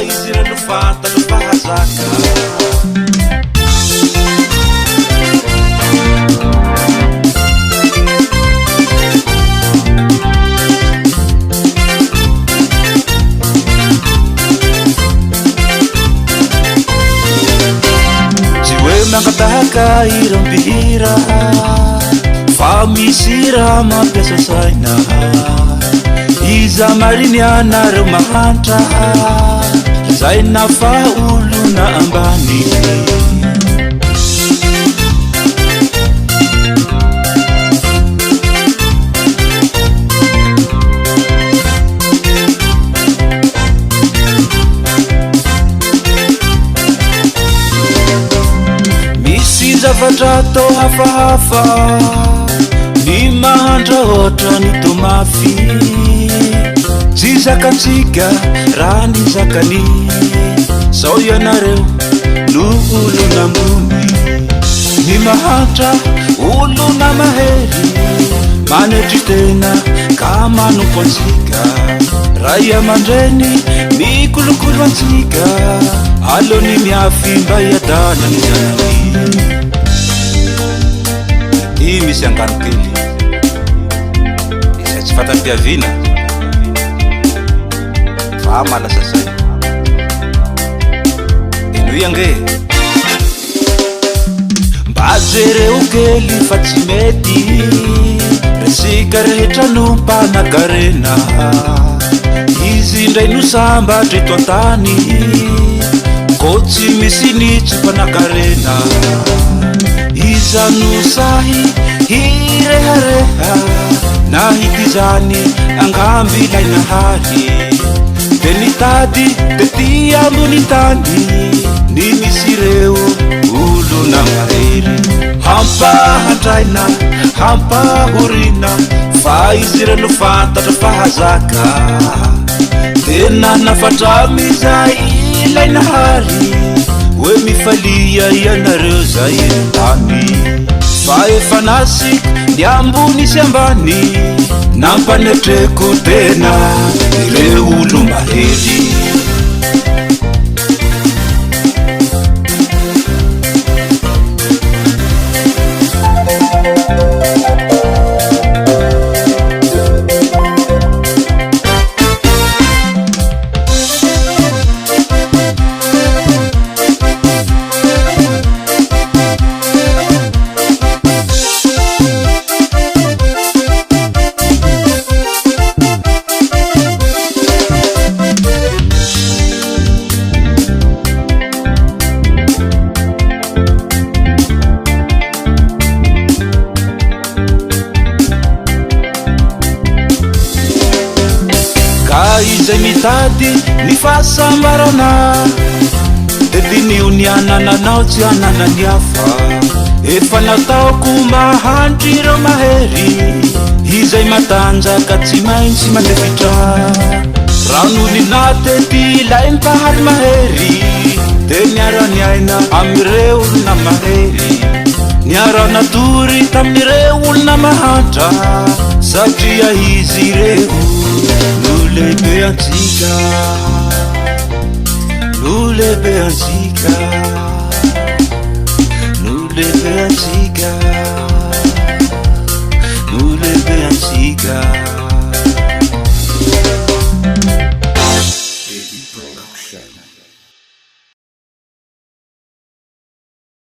izy rano fantano fahazaka. Nakatahaka irambihira fa misy raha mampiasa saina iza mariny anareo mahantra zay nafa olona ambany. Zavatra tao hafahafa ny mahandra ohatra ny tomafy tsy zakatsika raha ny zakany sao ianareo no olona ambony ny mahantra olona mahery manetry tena ka manompo antsika ray aman-dreny mikolokolo antsika alony miafy mba hiadana ny zanany. I misy angano kely izay tsy fatam-piaviana fa malasa say ino iange mba jereo kely fa tsy mety resika rehetra no mpanakarena izy indray no sambatra eto an-tany ko tsy misy ny tsy mpanakarena iza no sahy hirehareha nahity zany angamby lainahary de nitady de ty ambony tany ny misy reo olona mahery hampahandraina hampahorina fa izy reno fantatra fahazaka tena nafatramizay ilainahary hoe mifalia ianareo zay tany fa efa nasika ny ambony sy ambany nampanetreko tena ireo olo mahery. Izay mitady ny fahasambarana de dinio ny anananao tsy ananany hafa efa nataoko mahandry ireo mahery izay matanjaka tsy maintsy mandefitra rano ny natety ilay mpahary mahery de niarany aina amireo olona mahery niarana tory tamin'ireo olona mahantra satria izy ireo lulebe antika